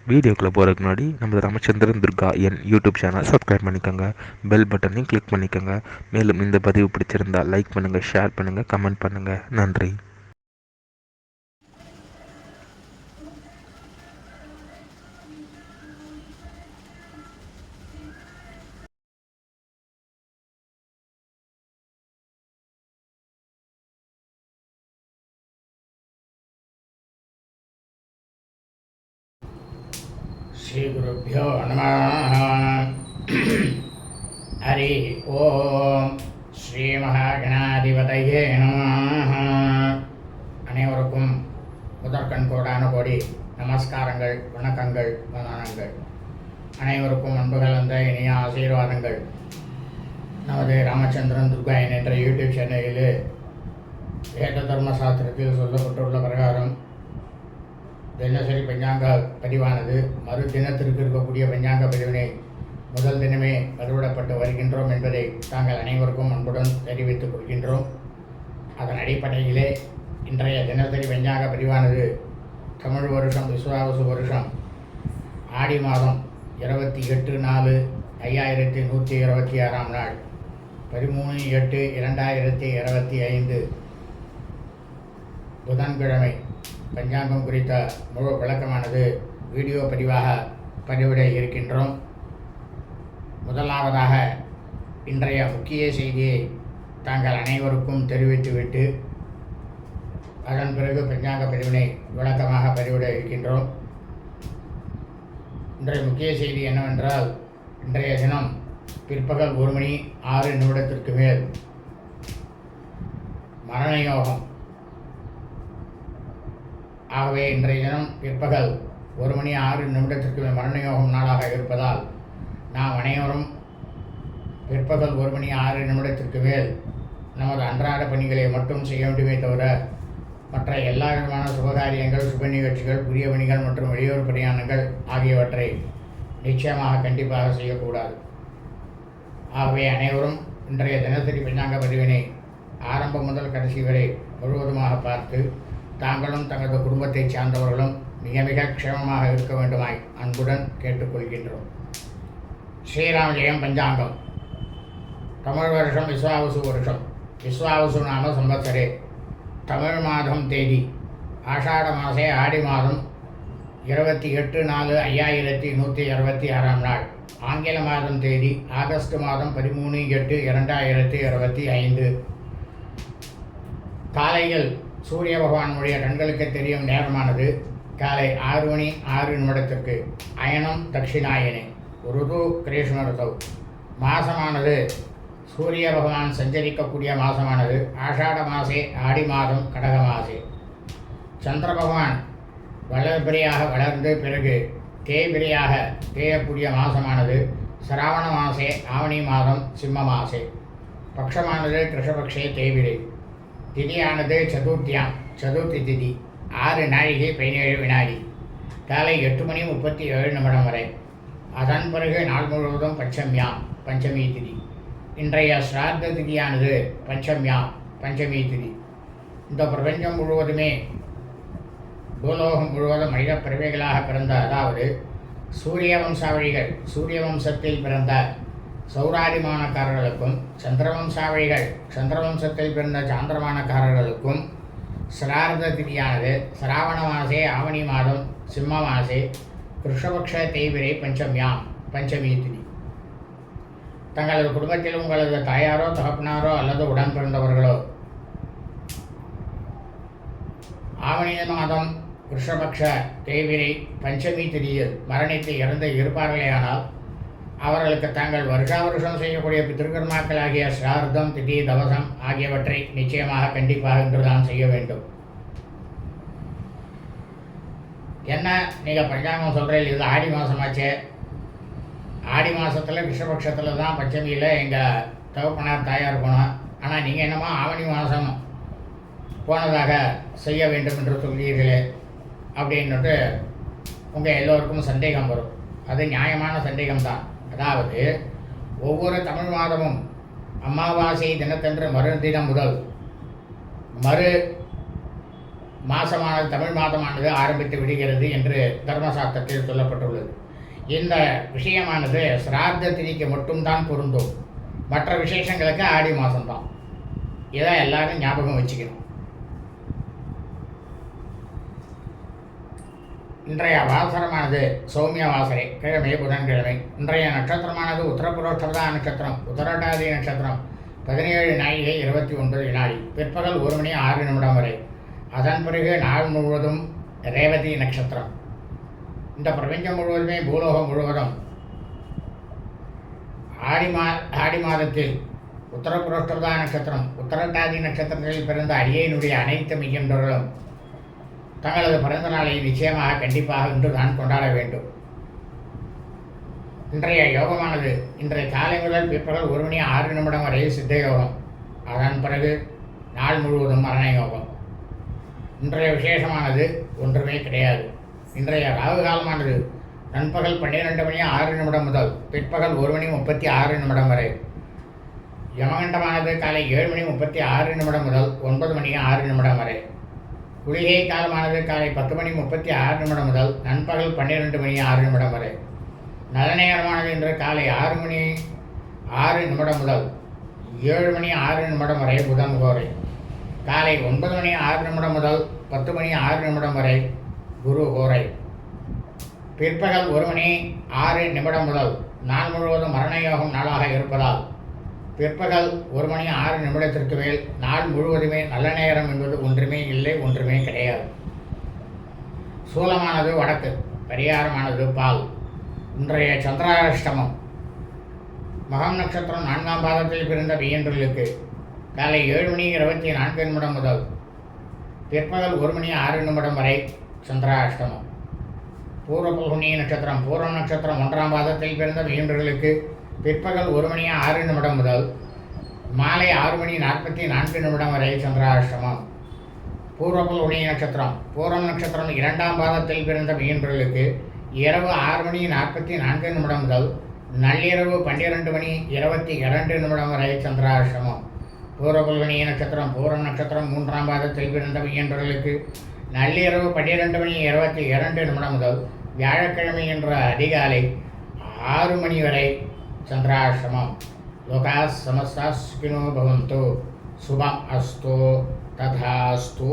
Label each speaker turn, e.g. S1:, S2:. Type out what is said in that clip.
S1: வீடியோக்குள்ளே போகிறதுக்கு முன்னாடி நம்ம ராமச்சந்திரன் துர்கா என் யூடியூப் சேனல் சப்ஸ்கிரைப் பண்ணிக்கோங்க, பெல் பட்டனையும் கிளிக் பண்ணிக்கோங்க. மேலும் இந்த பதிவு பிடிச்சிருந்தால் லைக் பண்ணுங்கள், ஷேர் பண்ணுங்கள், கமெண்ட் பண்ணுங்கள். நன்றி.
S2: ஸ்ரீகுருப்போ நம. ஹரி ஓம். ஸ்ரீ மகாகணாதிபதையே நம. அனைவருக்கும் முதற்கண் கோடான கோடி நமஸ்காரங்கள், வணக்கங்கள், வந்தனங்கள். அனைவருக்கும் அன்பு கலந்த இனிய ஆசீர்வாதங்கள். நமது ராமச்சந்திரன் துர்கா என்ற யூடியூப் சேனலில் வேத தர்ம சாஸ்திரத்தில் சொல்லப்பட்டுள்ள பிரகாரம் தினசரி பஞ்சாங்க பதிவானது மறு தினத்திற்கு இருக்கக்கூடிய பஞ்சாங்க பதிவினை முதல் தினமே பதிவிடப்பட்டு வருகின்றோம் என்பதை தாங்கள் அனைவருக்கும் அன்புடன் தெரிவித்துக் கொள்கின்றோம். அதன் அடிப்படையிலே இன்றைய தினசரி பஞ்சாங்க பதிவானது தமிழ் வருஷம் விஸ்வாவசு வருஷம் ஆடி மாதம் 28/4/2126 நாள் 13/8/2025 புதன்கிழமை பஞ்சாங்கம் குறித்த முழு விளக்கமானது வீடியோ பதிவாக பதிவிட இருக்கின்றோம். முதலாவதாக இன்றைய முக்கிய செய்தியை தாங்கள் அனைவருக்கும் தெரிவித்துவிட்டு அதன் பிறகு பஞ்சாங்க பதிவினை விளக்கமாக பதிவிட இருக்கின்றோம். இன்றைய முக்கிய செய்தி என்னவென்றால், இன்றைய தினம் பிற்பகல் 1:06 மேல் மரண யோகம். ஆகவே இன்றைய தினம் பிற்பகல் 1:06 மேல் மரண யோகம் நாளாக இருப்பதால் நாம் அனைவரும் பிற்பகல் 1:06 மேல் நமது அன்றாட பணிகளை மட்டும் செய்ய வேண்டுமே தவிர மற்ற எல்லா விதமான சுபகாரியங்கள், சுப நிகழ்ச்சிகள், புதிய பணிகள் மற்றும் வெளியூர் பிரயாணங்கள் ஆகியவற்றை நிச்சயமாக கண்டிப்பாக செய்யக்கூடாது. ஆகவே அனைவரும் இன்றைய தினசரி பஞ்சாங்க பதிவினை ஆரம்பம் முதல் கடைசி வரை முழுவதுமாக பார்த்து தாங்களும் தங்களது குடும்பத்தைச் சார்ந்தவர்களும் மிக மிக க்ஷேமமாக இருக்க வேண்டுமாய் அன்புடன் கேட்டுக்கொள்கின்றோம். ஸ்ரீராம ஜெயம் பஞ்சாங்கம். தமிழ் வருஷம் விஸ்வாவசு வருஷம். விஸ்வாவசு நாம சம்பத்சரே. தமிழ் மாதம் தேதி ஆஷாட மாசே ஆடி மாதம் 28/4/2126 நாள். ஆங்கில மாதம் தேதி ஆகஸ்ட் மாதம் 13/8/2025. காலையில் சூரிய பகவானுடைய கண்களுக்கு தெரியும் நேரமானது காலை 6:06 அயனம் தட்சிணாயனே. ருது கிரீஷ்ம ருதவ். மாசமானது சூரிய பகவான் சஞ்சரிக்கக்கூடிய மாதமானது ஆஷாட மாசே ஆடி மாதம் கடக மாசே. சந்திர பகவான் வளர்பிரியாக வளர்ந்து பிறகு தேய்பிரியாக தேயக்கூடிய மாதமானது சிராவண மாசே ஆவணி மாதம் சிம்ம மாசே. பக்ஷமானது கிருஷ்ணபக்ஷே தேய்பிரை. திதியானது சதுர்த்தி திதி 6:17 காலை 8:37 வரை. அதன் பிறகு நாள் முழுவதும் பஞ்சமி திதி. இன்றைய ஸ்ரார்த்த திதியானது பஞ்சமி திதி. இந்த பிரபஞ்சம் முழுவதுமே பூலோகம் முழுவதும் மனித பிறவைகளாக பிறந்த, அதாவது சூரிய வம்சாவழிகள், சூரிய வம்சத்தில் பிறந்த சௌராதிமானக்காரர்களுக்கும் சந்திரவம்சாவழிகள், சந்திரவம்சத்தில் பிறந்த சாந்திரமானக்காரர்களுக்கும் சிரார்த்த திதியானது சிராவண மாசே ஆவணி மாதம் சிம்ம மாசே கிருஷ்ணபக்ஷ தேய்பிரை பஞ்சமி திதி. தங்களது குடும்பத்தில் உங்களது தாயாரோ தகப்பனாரோ அல்லது உடன் பிறந்தவர்களோ ஆவணி மாதம் கிருஷ்ணபக்ஷ தேய்பிரை பஞ்சமி திதியில் மரணித்து இறந்து இருப்பார்களேயானால் அவர்களுக்கு தாங்கள் வருஷா வருஷம் செய்யக்கூடிய பித்திருக்கர்மாக்களாகிய சிரார்த்தம், திதி, தவசம் ஆகியவற்றை நிச்சயமாக கண்டிப்பாக இன்றுதான் செய்ய வேண்டும். என்ன நீங்கள் பஞ்சாங்கம் சொல்கிறீங்க, இது ஆடி மாதமாச்சே, ஆடி மாதத்தில் கிருஷ்ணபக்ஷத்தில் தான் பஞ்சமியில் எங்கள் தகப்பனார் தாயார் போனோம், ஆனால் நீங்கள் என்னமோ ஆவணி மாதம் போனதாக செய்ய வேண்டும் என்று சொல்கிறீர்களே அப்படின்னுட்டு உங்கள் எல்லோருக்கும் சந்தேகம் வரும். அது நியாயமான சந்தேகம்தான். அதாவது ஒவ்வொரு தமிழ் மாதமும் அமாவாசை தினத்தன்று மறுதினம் முதல் மறு மாதமானது தமிழ் மாதமானது ஆரம்பித்து விடுகிறது என்று தர்மசாஸ்திரத்தில் சொல்லப்பட்டுள்ளது. இந்த விஷயமானது சிரார்த்த திதிக்கு மட்டும்தான் பொருந்தும். மற்ற விசேஷங்களுக்கு ஆடி மாதம்தான். இதை எல்லாரும் ஞாபகம் வச்சுக்கணும். இன்றைய வாசரமானது சௌமிய வாசரை, கிழமை புதன்கிழமை. இன்றைய நட்சத்திரமானது உத்தரபுரோஷ்டபதா நட்சத்திரம், உத்தரட்டாதி நட்சத்திரம், 17 நாழிகை 29 வினாடி, பிற்பகல் 1 மணி 6 நிமிடம் வரை. அதன் பிறகு நாள் முழுவதும் ரேவதி நட்சத்திரம். இந்த பிரபஞ்சம் முழுவதுமே, பூலோகம் முழுவதும் ஆடி மாதத்தில் உத்தரபுரோஷ்டபதா நட்சத்திரம், உத்தரட்டாதி நட்சத்திரத்தில் பிறந்த அடியனுடைய அனைத்து மெய்யன்றவர்களும் தங்களது பிறந்த நாளை நிச்சயமாக கண்டிப்பாக இன்று தான் கொண்டாட வேண்டும். இன்றைய யோகமானது இன்றைய காலை முதல் பிற்பகல் 1 மணி 6 நிமிடம் வரை சித்த யோகம். அதன் பிறகு நாள் முழுவதும் மரண யோகம். இன்றைய விசேஷமானது ஒன்றுமே கிடையாது. இன்றைய ராகு காலமானது நண்பகல் 12 மணி 6 நிமிடம் முதல் பிற்பகல் 1 மணி 36 நிமிடம் வரை. யமகண்டமானது காலை 7 மணி 36 நிமிடம் முதல் 9 மணி 6 நிமிடம் வரை. குளிகை காலமானது காலை 10 மணி 36 நிமிடம் முதல் நண்பகல் 12 மணி 6 நிமிடம் வரை. நல்ல நேரமானது இன்று காலை 6 மணி 6 நிமிடம் முதல் 7 மணி 6 நிமிடம் வரை புதன் கோரை. காலை 9 மணி 6 நிமிடம் முதல் 10 மணி 6 நிமிடம் வரை குரு கோரை. பிற்பகல் 1 மணி 6 நிமிடம் முதல் நாள் முழுவதும் மரண யோகம் நாளாக இருப்பதால் பிற்பகல் 1 மணி 6 நிமிடத்திற்கு மேல் நாள் முழுவதுமே நல்ல நேரம் என்பது ஒன்றுமே இல்லை, ஒன்றுமே கிடையாது. சூலமானது வடக்கு, பரிகாரமானது பால். இன்றைய சந்திராஷ்டமம் மகம் நட்சத்திரம் 4ஆம் பாதத்தில் பிறந்த மெய்யன்றர்களுக்கு காலை 7 மணி 24 நிமிடம் முதல் பிற்பகல் 1 மணி 6 நிமிடம் வரை சந்திராஷ்டமம். பூர்வ பல்குனி நட்சத்திரம், பூர்வம் நட்சத்திரம் 1ஆம் பாதத்தில் பிறந்த மெய்யன்றர்களுக்கு பிற்பகல் 1 மணி 6 நிமிடம் முதல் மாலை 6 மணி 44 நிமிடம் வரை சந்திராஷ்டமம். பூர்வ பல்குனி நட்சத்திரம், பூர்வம் நட்சத்திரம் 2ஆம் பாதத்தில் பிறந்த மெய்யன்றர்களுக்கு இரவு 6 மணி 44 நிமிடம் முதல் நள்ளிரவு 12 மணி 22 நிமிடம் வரை சந்திராஷ்டமம். பூர்வ பல்குனி நட்சத்திரம், பூர்வம் நட்சத்திரம் 3ஆம் பாதத்தில் பிறந்த மெய்யன்றர்களுக்கு நள்ளிரவு 12 மணி 22 நிமிடம் முதல் வியாழக்கிழமை என்ற அதிகாலை 6 மணி வரை சந்திராஷ்டமம். லோகா சமஸ்தா சுகினோ பவந்து. சுபம் அஸ்து. ததாஸ்து.